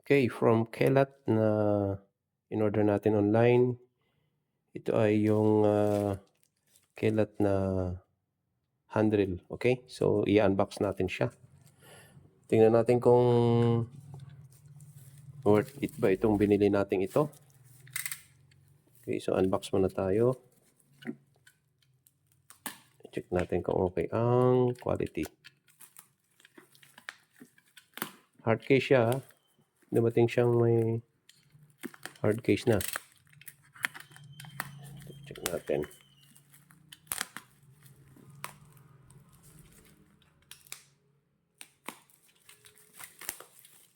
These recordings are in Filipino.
Okay, from Kelat na in-order natin online. Ito ay yung, Kelat na hand drill, okay? So, i-unbox natin siya. Tingnan natin kung worth it ba itong binili nating ito. Okay, so unbox muna tayo. Check natin kung okay ang quality. Hard case siya. Dumating siyang may hard case na. Check natin.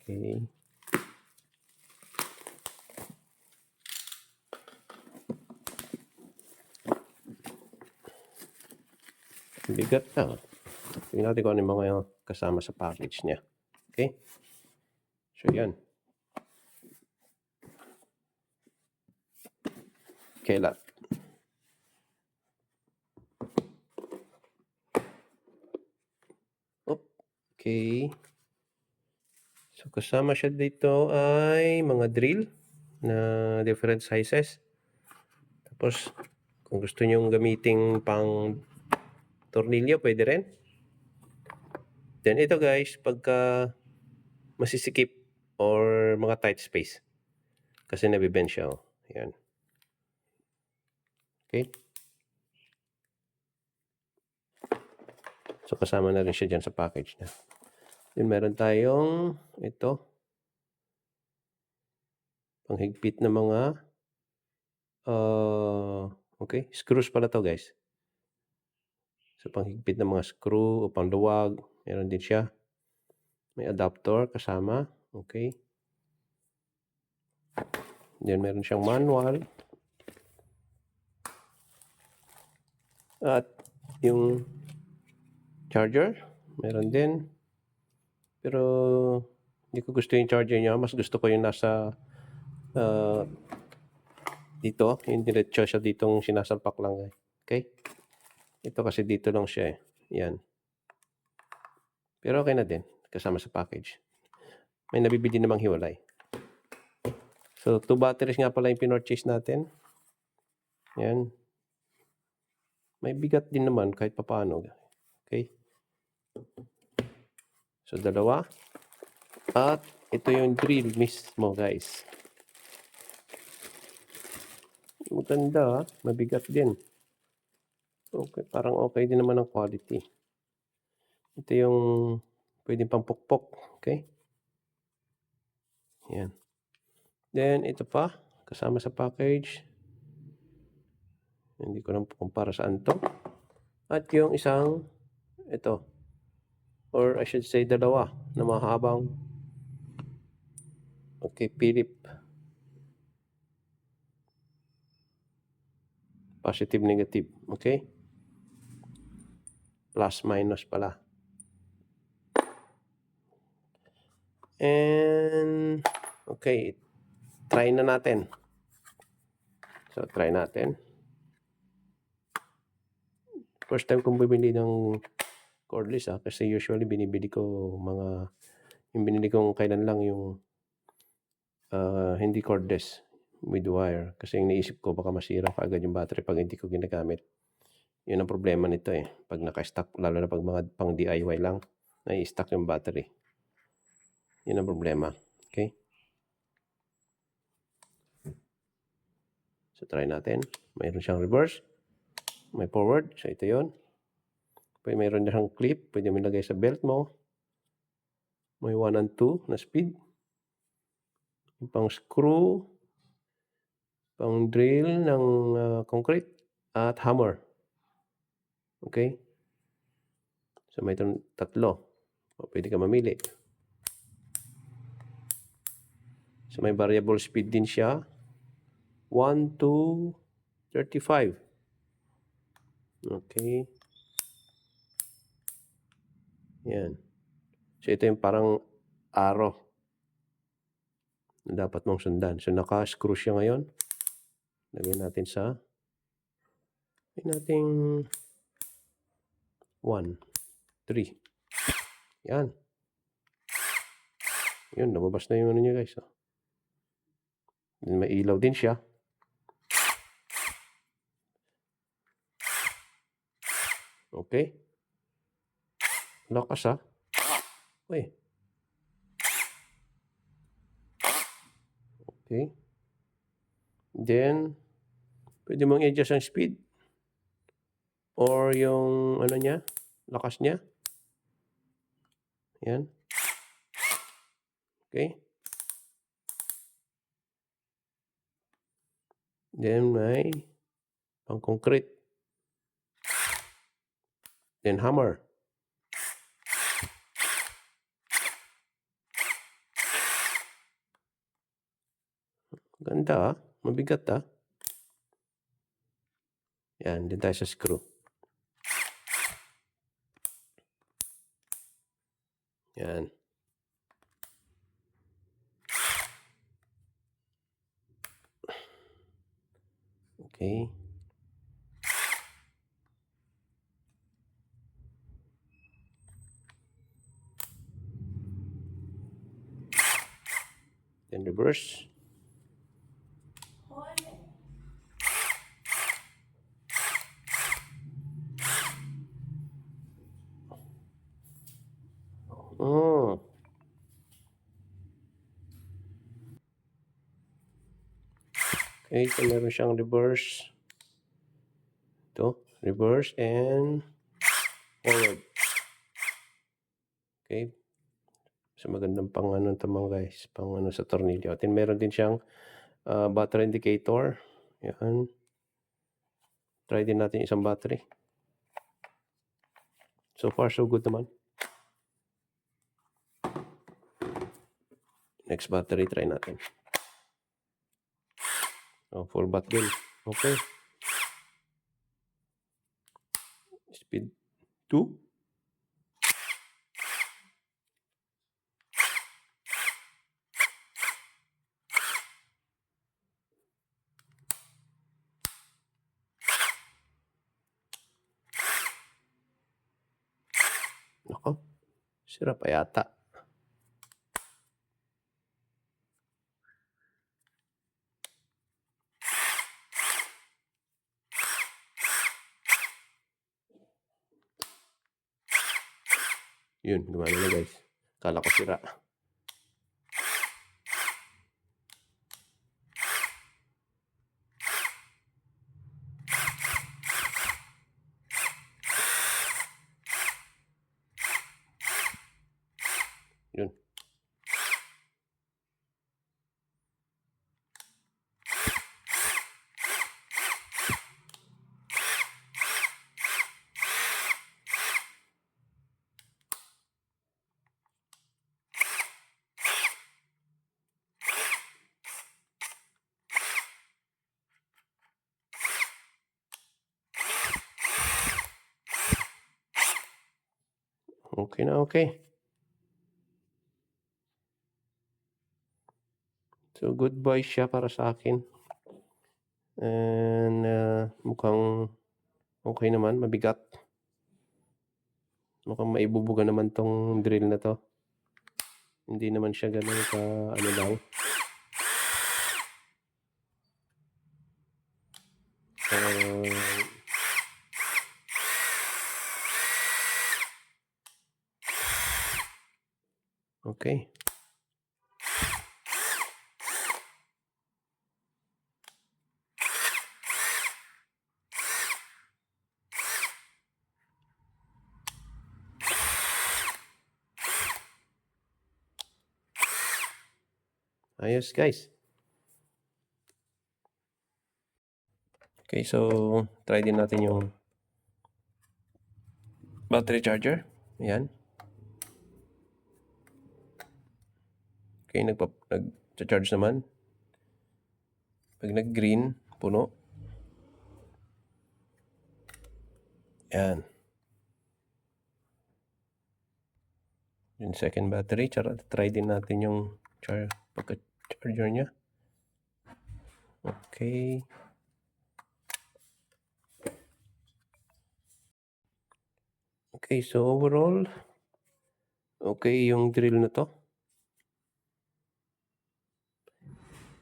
Okay. Bigat na. Tingnan natin kung ano yung mga kasama sa package niya. Okay? So, yan. Kelat. Okay. So, kasama siya dito ay mga drill na different sizes. Tapos, kung gusto nyong gamiting pang tornilyo, pwede rin. Then, ito guys, pagka masisikip or mga tight space. Kasi nabibend siya. Oh. Ayan. Okay. So, kasama na rin siya dyan sa package niya. Then, meron tayong ito. Panghigpit na mga okay, screws pala to guys. So, panghigpit na mga screw o pangluwag. Meron din siya. May adapter kasama. Okay. Then, meron siyang manual. At yung charger, meron din. Pero, hindi ko gusto yung charger niya. Mas gusto ko yung nasa dito. Yung diretso siya ditong sinasalpak lang. Okay? Ito kasi dito lang siya eh. Yan. Pero okay na din. Kasama sa package. May nabibili namang hiwalay. So, 2 batteries nga pala yung pinorchase natin. Yan. May bigat din naman kahit papaano. Okay? So, 2. At ito yung drill mismo, guys. Maganda, mabigat din. Okay, parang okay din naman ang quality. Ito yung pwedeng pampukpok. Okay? Yan. Then, ito pa. Kasama sa package. Hindi ko lang kung para saan to. At yung isang, ito. Or I should say, 2 na mahabang. Okay, Philip. Positive, negative. Okay? Plus, minus pala. And, okay. Try na natin. So, try natin. First time kong bumili ng cordless kasi usually binibili ko yung binili kong kailan lang yung hindi cordless with wire. Kasi yung naisip ko baka masira kaagad yung battery pag hindi ko ginagamit. Yun ang problema nito eh. Pag naka-stock, lalo na pag mga pang DIY lang, nai-stock yung battery. Yun ang problema. Okay? So, try natin. Mayroon siyang reverse. May forward. So, ito yun. Pwede mayroon siyang clip. Pwede mo ilagay sa belt mo. May 1 and 2 na speed. Yung pang screw. Pang drill ng concrete. At hammer. Okay? So, may 3. Pwede ka mamili. So, may variable speed din siya. 1 to 35. Okay. Yan. So, ito yung parang arrow na dapat mong sundan. So, naka-screw siya ngayon. Lagyan natin sa nating 1, 3. Yan. Yun, lumabas na yung ano niya, guys. Oh. May ilaw din siya. Okay. Lakas ha. Uy. Okay. Then, pwede mong i-adjust ang speed. Or yung ano niya, lakas niya. Yan. Okay. Then may pang concrete. Then hammer. Ganda ah. Mabigat ah. Yan, din tayo sa screw. Yan. Okay. Then reverse. Oh. Okay, so meron siyang reverse. Ito, reverse and forward. Okay. So magandang pang ano ito mga guys, pang ano sa tornilyo. At meron din siyang battery indicator. Yan. Try din natin isang battery. So far so good naman. Next battery try natin. Oh, full bat din. Okay. Speed 2. Nako. Sira pa yata. Yun, gumana na guys. Kala ko sira. Yun. Okay na okay. So goodbye siya para sa akin. And mukhang okay naman, mabigat. Mukhang maibubuga naman tong drill na to. Hindi naman siya ganun ka ano lang. Okay. Ayos guys. Okay, so try din natin yung battery charger. Ayan. Okay, nag-charge naman. Pag nag-green, puno. Ayan. Yung second battery, try din natin yung pagka-charger niya. Okay. Okay, so overall, okay yung drill na to.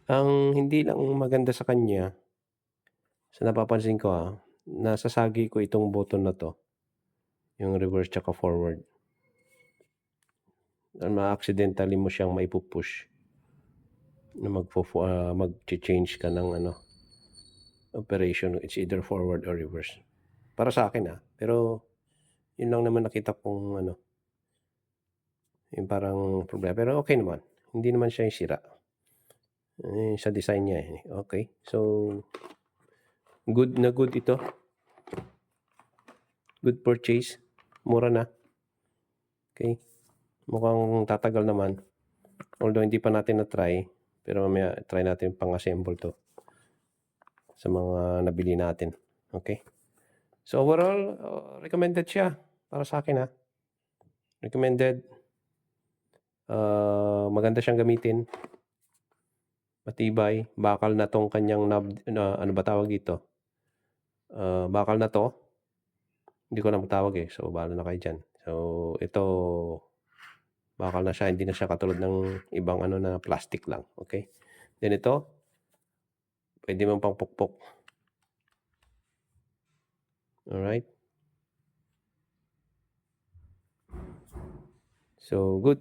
Ang hindi lang maganda sa kanya, sa napapansin ko, nasasagi ko itong button na 'to, yung reverse tsaka forward. Ma-accidentally mo siyang maipu-push na magche-change ka ng ano, operation. It's either forward or reverse. Para sa'kin, pero yun lang naman nakita kong ano, yung parang problema. Pero okey naman, hindi naman siya yung sira. Sa design niya, okey. So, good na good ito. Good purchase, mura na. Okey, mukhang tatagal naman. Although hindi pa natin na-try, pero mamaya try natin pang-assemble 'to sa mga nabili natin, okey. So, overall, recommended siya para sa'kin, recommended. Maganda siyang gamitin, matibay, bakal na 'tong kanyang knob na ano ba tawag dito, bakal na 'to. Hindi ko alam ang tawag, so bahala na kayo diyan. So, ito bakal na siya, hindi na siya katulad ng ibang ano na plastic lang, okey. Then ito, puwede mong pangpukpok. Alright. So, good.